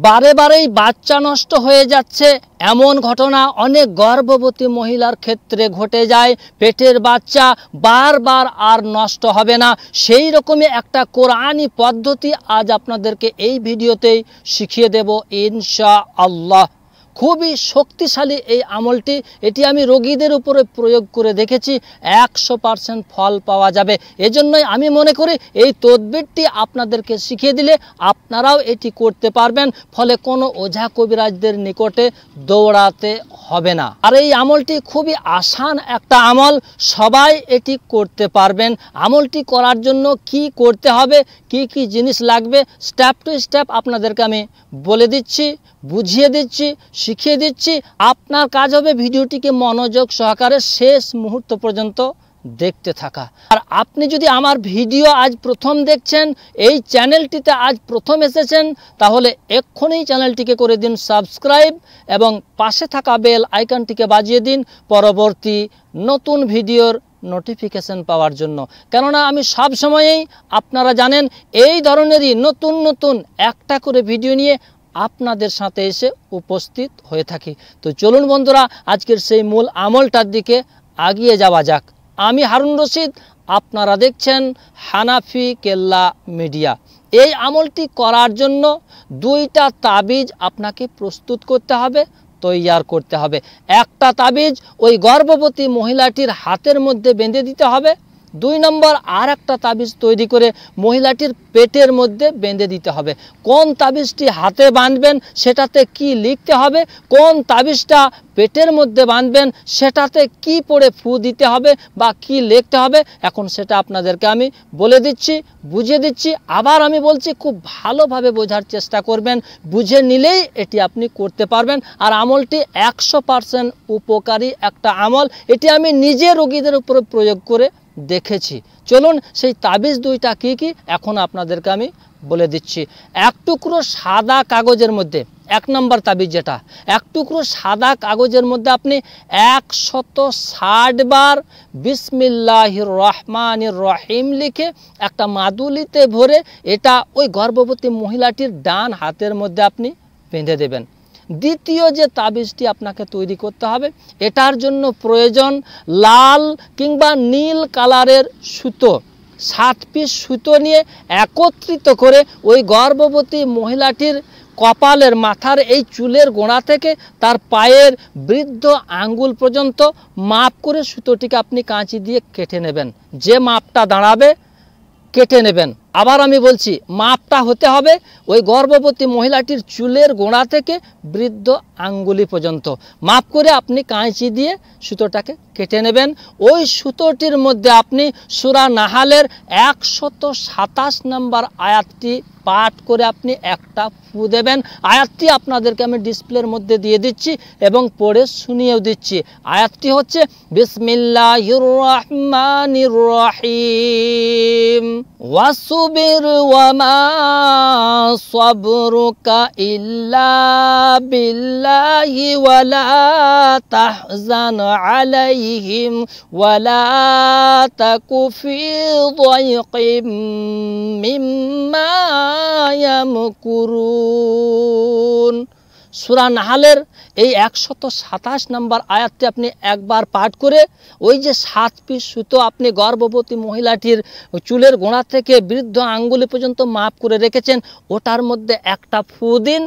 বারে বারেই বাচ্চা নষ্ট হয়ে যাচ্ছে, এমন ঘটনা অনেক গর্ভবতী মহিলার ক্ষেত্রে ঘটে যায়। পেটের বাচ্চা বারবার আর নষ্ট হবে না, সেই রকমই একটা কোরআনি পদ্ধতি আজ আপনাদেরকে এই ভিডিওতেই শিখিয়ে দেব ইনশাআল্লাহ। খুবই শক্তিশালী এই আমলটি, এটি আমি রোগীদের উপরে প্রয়োগ করে দেখেছি, 100% ফল পাওয়া যাবে। এজন্যই আমি মনে করি এই তদবিরটি আপনাদেরকে শিখিয়ে দিলে আপনারাও এটি করতে পারবেন, ফলে কোনো ওঝা কবিরাজদের নিকটে দৌড়াতে হবে না। আর এই আমলটি খুবই আসান একটা আমল, সবাই এটি করতে পারবেন। আমলটি করার জন্য কি করতে হবে, কি কি জিনিস লাগবে, স্টেপ টু স্টেপ আপনাদেরকে আমি বলে দিচ্ছি, বুঝিয়ে দিচ্ছি, শিখিয়ে দিচ্ছি। আপনার কাজ হবে ভিডিওটিকে মনোযোগ সহকারে শেষ মুহূর্ত পর্যন্ত দেখতে থাকা। আর আপনি যদি আমার ভিডিও আজ প্রথম দেখছেন, এই চ্যানেলটিতে আজ প্রথম এসেছেন, তাহলে এক্ষুনি চ্যানেলটিকে করে দিন সাবস্ক্রাইব এবং পাশে থাকা বেল আইকনটিকে বাজিয়ে দিন পরবর্তী নতুন ভিডিওর নোটিফিকেশন পাওয়ার জন্য। কেননা আমি সব সময়েই, আপনারা জানেন, এই ধরনেরই নতুন নতুন একটা করে ভিডিও নিয়ে আপনাদের সাথে এসে উপস্থিত হয়ে থাকি। তো চলুন বন্ধুরা, আজকের সেই মূল আমলটার দিকে এগিয়ে যাওয়া যাক। আমি হারুন রশিদ, আপনারা দেখছেন হানাফি কেল্লা মিডিয়া। এই আমলটি করার জন্য 2টা তাবিজ আপনাকে প্রস্তুত করতে হবে, তৈয়ার করতে হবে। একটা তাবিজ ওই গর্ভবতী মহিলাটির হাতের মধ্যে বেঁধে দিতে হবে। 2 নম্বর আর একটা তাবিজ তৈরি করে মহিলাটির পেটের মধ্যে বেঁধে দিতে হবে। কোন তাবিজটি হাতে বাঁধবেন সেটাতে কি লিখতে হবে, কোন তাবিজটা পেটের মধ্যে বাঁধবেন সেটাতে কি পড়ে ফু দিতে হবে বা কি লিখতে হবে, এখন সেটা আপনাদেরকে আমি বলে দিচ্ছি, বুঝিয়ে দিচ্ছি। আবার আমি বলছি, খুব ভালোভাবে বোঝার চেষ্টা করবেন, বুঝে নিলেই এটি আপনি করতে পারবেন। আর আমলটি 100% উপকারী একটা আমল, এটি আমি নিজে রোগীদের উপরে প্রয়োগ করে দেখেছি। চলুন সেই তাবিজ 2টা কি কি এখন আপনাদেরকে আমি বলে দিচ্ছি। 1 টুকরো সাদা কাগজের মধ্যে, 1 নম্বর তাবিজ যেটা, 1 টুকরো সাদা কাগজের মধ্যে আপনি 160 বার বিসমিল্লাহির রহমানির রহিম লিখে একটা মাদুলিতে ভরে এটা ওই গর্ভবতী মহিলাটির ডান হাতের মধ্যে আপনি বেঁধে দেবেন। দ্বিতীয় যে তাবিজটি আপনাকে তৈরি করতে হবে, এটার জন্য প্রয়োজন লাল কিংবা নীল কালারের সুতো। 7 পিস সুতো নিয়ে একত্রিত করে ওই গর্ভবতী মহিলাটির কপালের, মাথার এই চুলের গোড়া থেকে তার পায়ের বৃদ্ধ আঙ্গুল পর্যন্ত মাপ করে সুতোটিকে আপনি কাঁচি দিয়ে কেটে নেবেন। যে মাপটা দাঁড়াবে কেটে নেবেন। আবার আমি বলছি, মাপটা হতে হবে ওই গর্ভবতী মহিলাটির চুলের গোড়া থেকে বৃদ্ধ আঙ্গুলি পর্যন্ত মাপ করে আপনি কাঁচি দিয়ে সুতোটাকে কেটে নেবেন। ওই সুতোটির মধ্যে আপনি সূরা নাহালের 127 নম্বর আয়াতটি পাঠ করে আপনি একটা ফু দেবেন। আয়াতটি আপনাদেরকে আমি ডিসপ্লের মধ্যে দিয়ে দিচ্ছি এবং পড়ে শুনিয়েও দিচ্ছি। আয়াতটি হচ্ছে বিসমিল্লাহির রহমানির রহিম ওয়াসবির ওয়ামা সাবরুকা ইল্লা বিল্লাহি ওয়ালা তাহজান আলাইহিম ওয়ালা তাকু ফি দাইকিম মিম্মা ইয়ামকুরুন। সূরা নাহালের এই 127 নম্বর আয়াতটি আপনি একবার পাঠ করে ওই যে 7 পিস সুতো আপনি গর্ভবতী মহিলাটির চুলের গোড়া থেকে বৃদ্ধ আঙ্গুলি পর্যন্ত মাপ করে রেখেছেন, ওটার মধ্যে একটা ফু দিন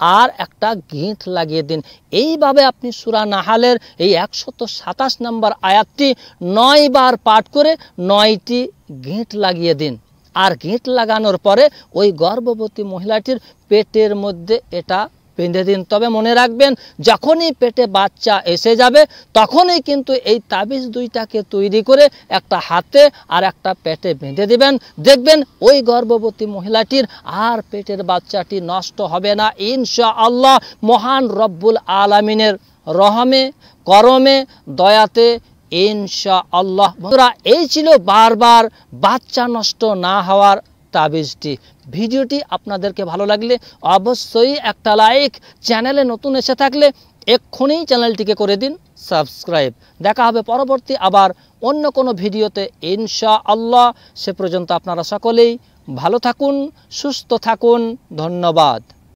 আর একটা গিঁট লাগিয়ে দিন। এইভাবে আপনি সূরা নাহালের এই 127 নম্বর আয়াতটি 9 বার পাঠ করে 9টি গিঁট লাগিয়ে দিন। আর গিঁট লাগানোর পরে ওই গর্ভবতী মহিলাটির পেটের মধ্যে এটা বেঁধে দিন। তবে মনে রাখবেন, যখনই পেটে বাচ্চা এসে যাবে তখনই কিন্তু এই তাবিজ 2টাকে তৈরি করে একটা হাতে আর একটা পেটে বেঁধে দিবেন। দেখবেন ওই গর্ভবতী মহিলাটির আর পেটের বাচ্চাটি নষ্ট হবে না ইনশাআল্লাহ, মহান রব্বুল আলামিনের রহমে করমে দয়াতে ইনশাআল্লাহ। বন্ধুরা, এই ছিল বারবার বাচ্চা নষ্ট না হওয়ার তাবিজটি। ভিডিওটি আপনাদেরকে ভালো লাগলে অবশ্যই একটা লাইক, চ্যানেলে নতুন এসে থাকলে এক্ষুনি চ্যানেলটিকে করে দিন সাবস্ক্রাইব। দেখা হবে পরবর্তী আবার অন্য কোনো ভিডিওতে ইনশাআল্লাহ। সে পর্যন্ত আপনারা সকলেই ভালো থাকুন, সুস্থ থাকুন। ধন্যবাদ।